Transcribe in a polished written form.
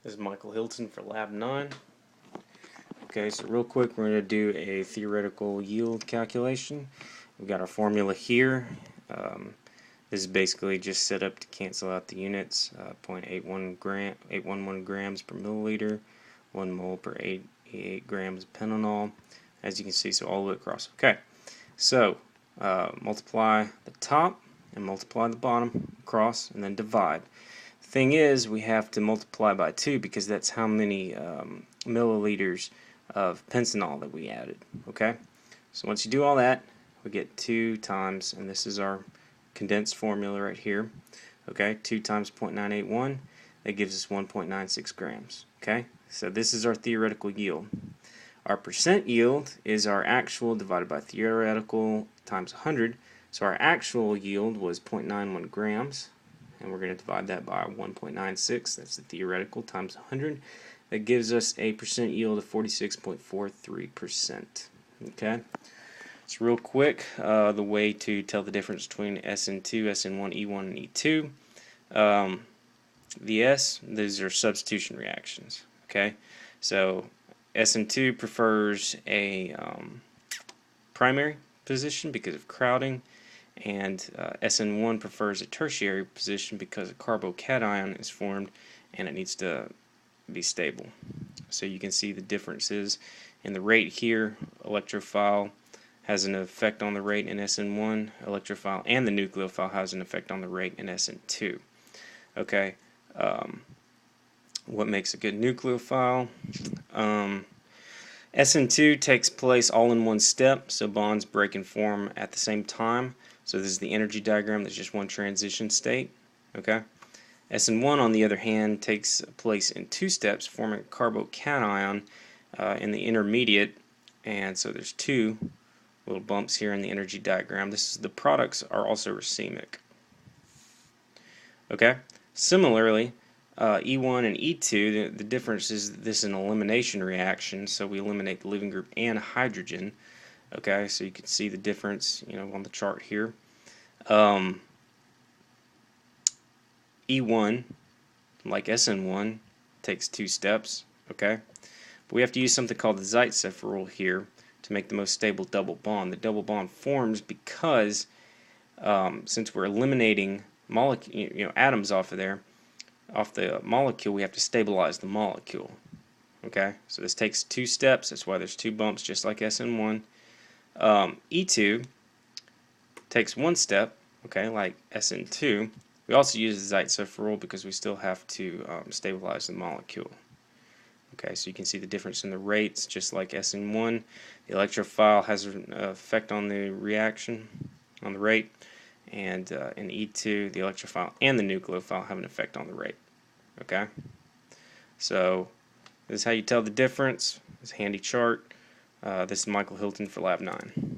This is Michael Hilton for Lab 9. Okay, so real quick, we're going to do a theoretical yield calculation. We've got our formula here. This is basically just set up to cancel out the units. 811 grams per milliliter, 1 mole per 88 grams of pentanol. As you can see, so all the way across. Okay, so multiply the top and multiply the bottom across, and then divide. Thing is, we have to multiply by 2 because that's how many milliliters of pentanol that we added. Okay, so once you do all that, we get 2 times, and this is our condensed formula right here. Okay, 2 times 0.981, that gives us 1.96 grams. Okay, so this is our theoretical yield. Our percent yield is our actual divided by theoretical times 100. So our actual yield was 0.91 grams. And we're going to divide that by 1.96. That's the theoretical times 100. That gives us a percent yield of 46.43%. Okay. So real quick, the way to tell the difference between SN2, SN1, E1, and E2. The S, these are substitution reactions. Okay. So SN2 prefers a primary position because of crowding. And SN1 prefers a tertiary position because a carbocation is formed and it needs to be stable. So you can see the differences in the rate here. Electrophile has an effect on the rate in SN1. Electrophile and the nucleophile has an effect on the rate in SN2. Okay, what makes a good nucleophile? SN2 takes place all in one step, so bonds break and form at the same time. So this is the energy diagram. There's just one transition state. Okay. SN1, on the other hand, takes place in 2 steps, forming a carbocation in the intermediate, and so there's 2 little bumps here in the energy diagram. The products are also racemic. Okay. Similarly, E1 and E2, the difference is this is an elimination reaction, so we eliminate the leaving group and hydrogen. Okay, so you can see the difference, on the chart here. E1, like SN1, takes 2 steps. Okay, but we have to use something called the Zaitsev rule here to make the most stable double bond. The double bond forms because since we're eliminating atoms off of there, off the molecule, we have to stabilize the molecule. Okay, so this takes 2 steps. That's why there's 2 bumps, just like SN1. E2 takes 1 step, okay, like SN2. We also use the Zaitsev rule because we still have to stabilize the molecule. Okay, so you can see the difference in the rates, just like SN1. The electrophile has an effect on the reaction, on the rate, and in E2, the electrophile and the nucleophile have an effect on the rate. Okay, so this is how you tell the difference. It's a handy chart. This is Michael Hilton for Lab 9.